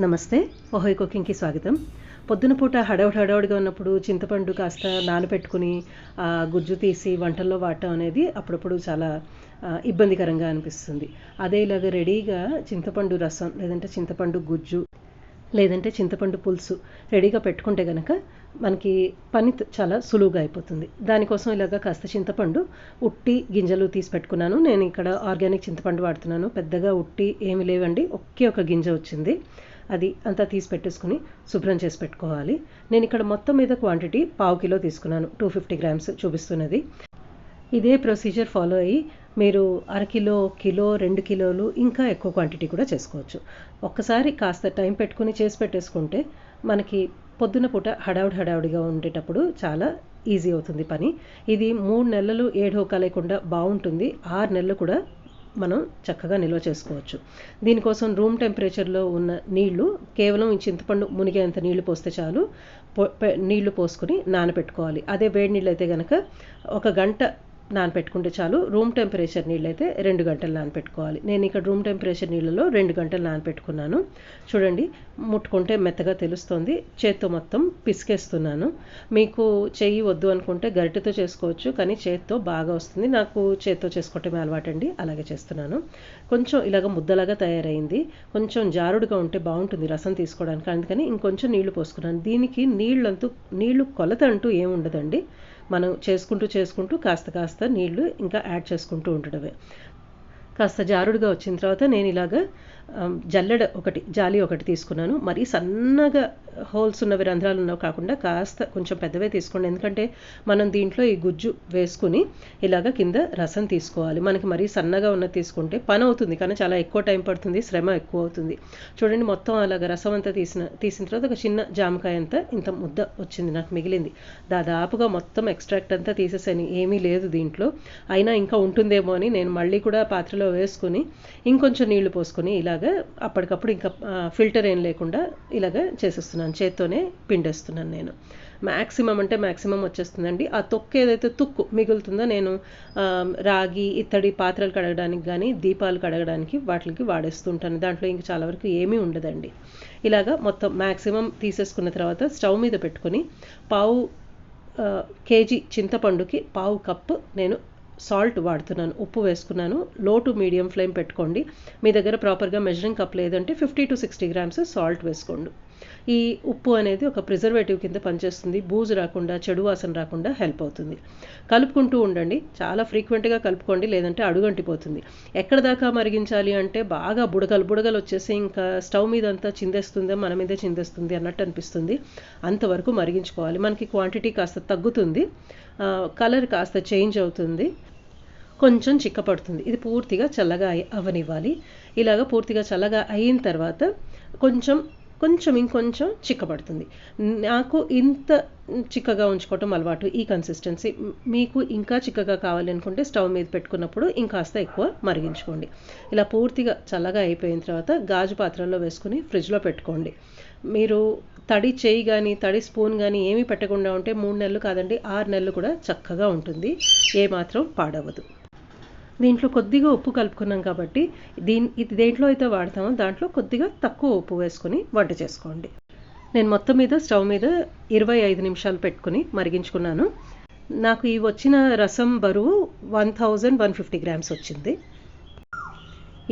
నమస్తే. ఓహోయ్ కుకింగ్‌కి స్వాగతం. పొద్దున పూట హడావుడిగా ఉన్నప్పుడు చింతపండు కాస్త నానబెట్టుకుని గుజ్జు తీసి వంటల్లో వాడటం అనేది అప్పుడప్పుడు చాలా ఇబ్బందికరంగా అనిపిస్తుంది. అదే ఇలాగ రెడీగా చింతపండు రసం లేదంటే చింతపండు గుజ్జు లేదంటే చింతపండు పులుసు రెడీగా పెట్టుకుంటే గనక మనకి పని చాలా సులువుగా అయిపోతుంది. దానికోసం ఇలాగ కాస్త చింతపండు ఉట్టి గింజలు తీసి పెట్టుకున్నాను. నేను ఇక్కడ ఆర్గానిక్ చింతపండు వాడుతున్నాను. పెద్దగా ఉట్టి ఏమి లేవండి, ఒకే ఒక గింజ వచ్చింది. అది అంతా తీసి పెట్టేసుకుని శుభ్రం చేసి పెట్టుకోవాలి. నేను ఇక్కడ మొత్తం మీద క్వాంటిటీ 1/2 కిలో తీసుకున్నాను. 250 గ్రామ్స్ చూపిస్తున్నది. ఇదే ప్రొసీజర్ ఫాలో అయ్యి మీరు అరకిలో, కిలో, 2 కిలోలు ఇంకా ఎక్కువ క్వాంటిటీ కూడా చేసుకోవచ్చు. ఒక్కసారి కాస్త టైం పెట్టుకుని చేసి పెట్టేసుకుంటే మనకి పొద్దున పూట హడావుడిగా ఉండేటప్పుడు చాలా ఈజీ అవుతుంది పని. ఇది 3 నెలలు ఏడోకా లేకుండా బాగుంటుంది. 6 నెలలు కూడా మనం చక్కగా నిల్వ చేసుకోవచ్చు. దీనికోసం రూమ్ టెంపరేచర్లో ఉన్న నీళ్లు కేవలం ఈ చింతపండు మునిగేంత నీళ్లు పోస్తే చాలు. నీళ్లు పోసుకుని నానబెట్టుకోవాలి. అదే వేడి నీళ్ళు అయితే కనుక 1 గంట నానపెట్టుకుంటే చాలు. రూమ్ టెంపరేచర్ నీళ్ళు అయితే 2 గంటలు నానపెట్టుకోవాలి. నేను ఇక్కడ రూమ్ టెంపరేచర్ నీళ్ళలో 2 గంటలు నానపెట్టుకున్నాను. చూడండి, ముట్టుకుంటే మెత్తగా తెలుస్తుంది. చేత్తో మొత్తం పిసికేస్తున్నాను. మీకు చెయ్యి వద్దు అనుకుంటే గరిటెతో చేసుకోవచ్చు, కానీ చేత్తో బాగా వస్తుంది. నాకు చేత్తో చేసుకోవటమే అలవాటండి, అలాగే చేస్తున్నాను. కొంచెం ఇలాగ ముద్దలాగా తయారైంది. కొంచెం జారుడుగా ఉంటే బాగుంటుంది రసం తీసుకోవడానికి, అందుకని ఇంకొంచెం నీళ్లు పోసుకున్నాను. దీనికి నీళ్లు కొలత అంటూ ఏముండదండి. మనం చేసుకుంటూ కాస్త నీళ్లు ఇంకా యాడ్ చేసుకుంటూ ఉండడమే. కాస్త జారుడుగా వచ్చిన తర్వాత నేను ఇలాగా జాలి ఒకటి తీసుకున్నాను. మరీ సన్నగా హోల్స్ ఉన్నవి, రంధ్రాలు ఉన్నవి కాకుండా కాస్త కొంచెం పెద్దవే తీసుకోండి. ఎందుకంటే మనం దీంట్లో ఈ గుజ్జు వేసుకుని ఇలాగ కింద రసం తీసుకోవాలి. మనకి మరీ సన్నగా ఉన్నది తీసుకుంటే పని అవుతుంది, కానీ చాలా ఎక్కువ టైం పడుతుంది, శ్రమ ఎక్కువ అవుతుంది. చూడండి, మొత్తం అలాగ రసం అంతా తీసిన తర్వాత ఒక చిన్న జామకాయ అంతా ఇంత ముద్ద వచ్చింది నాకు మిగిలింది. దాదాపుగా మొత్తం ఎక్స్ట్రాక్ట్ అంతా తీసేసాను, ఏమీ లేదు దీంట్లో. అయినా ఇంకా ఉంటుందేమో అని నేను మళ్ళీ కూడా పాత్రలో వేసుకుని ఇంకొంచెం నీళ్లు పోసుకొని ఇలాగ అప్పటికప్పుడు ఇంకా ఫిల్టర్ ఏం లేకుండా ఇలాగ చేసేస్తున్నాను. చేత్తోనే పిండేస్తున్నాను నేను. మ్యాక్సిమం వచ్చేస్తుందండి. ఆ తొక్కు ఏదైతే తుక్కు మిగులుతుందో నేను రాగి ఇత్తడి పాత్రలు కడగడానికి కానీ దీపాలు కడగడానికి వాటికి వాడేస్తుంటాను. దాంట్లో ఇంక చాలా వరకు ఏమీ ఉండదండి. ఇలాగా మొత్తం మ్యాక్సిమం తీసేసుకున్న తర్వాత స్టవ్ మీద పెట్టుకొని 1/2 కేజీ చింతపండుకి 1/2 కప్పు నేను సాల్ట్ వాడుతున్నాను. ఉప్పు వేసుకున్నాను. లో టు మీడియం ఫ్లేమ్ పెట్టుకోండి. మీ దగ్గర ప్రాపర్గా మెజరింగ్ కప్ లేదంటే 50 to 60 గ్రామ్స్ సాల్ట్ వేసుకోండి. ఈ ఉప్పు అనేది ఒక ప్రిజర్వేటివ్ కింద పనిచేస్తుంది. బూజు రాకుండా, చెడు వాసన రాకుండా హెల్ప్ అవుతుంది. కలుపుకుంటూ ఉండండి. చాలా ఫ్రీక్వెంట్గా కలుపుకోండి, లేదంటే అడుగంటిపోతుంది. ఎక్కడ దాకా మరిగించాలి అంటే బాగా బుడగలు వచ్చేసి ఇంకా స్టవ్ మీద అంతా చిందేస్తుంది, మన మీదే చిందేస్తుంది అన్నట్టు అనిపిస్తుంది. అంతవరకు మరిగించుకోవాలి. మనకి క్వాంటిటీ కాస్త తగ్గుతుంది, కలర్ కాస్త చేంజ్ అవుతుంది, కొంచెం చిక్కపడుతుంది. ఇది పూర్తిగా చల్లగా అవ్వనివ్వాలి. ఇలాగ పూర్తిగా చల్లగా అయిన తర్వాత ఇంకొంచెం చిక్కబడుతుంది. నాకు ఇంత చిక్కగా ఉంచుకోవటం అలవాటు, ఈ కన్సిస్టెన్సీ. మీకు ఇంకా చిక్కగా కావాలి అనుకుంటే స్టవ్ మీద పెట్టుకున్నప్పుడు ఇంకాస్త ఎక్కువ మరిగించుకోండి. ఇలా పూర్తిగా చల్లగా అయిపోయిన తర్వాత గాజు పాత్రల్లో వేసుకుని ఫ్రిడ్జ్లో పెట్టుకోండి. మీరు తడి చేయి కానీ తడి స్పూన్ కానీ ఏమీ పెట్టకుండా ఉంటే 3 నెలలు కాదండి, 6 నెలలు కూడా చక్కగా ఉంటుంది. ఏమాత్రం పాడవదు. దీంట్లో కొద్దిగా ఉప్పు కలుపుకున్నాం కాబట్టి ఇది దేంట్లో అయితే వాడతామో దాంట్లో కొద్దిగా తక్కువ ఉప్పు వేసుకుని వంట చేసుకోండి. నేను మొత్తం మీద స్టవ్ మీద 25 నిమిషాలు పెట్టుకుని మరిగించుకున్నాను. నాకు ఈ వచ్చిన రసం బరువు 1150 గ్రామ్స్ వచ్చింది.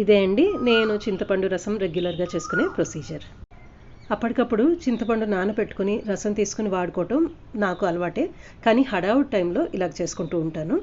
ఇదే అండి నేను చింతపండు రసం రెగ్యులర్గా చేసుకునే ప్రొసీజర్. అప్పటికప్పుడు చింతపండు నానబెట్టుకుని రసం తీసుకుని వాడుకోవటం నాకు అలవాటే, కానీ హడావుడి టైంలో ఇలా చేసుకుంటూ ఉంటాను.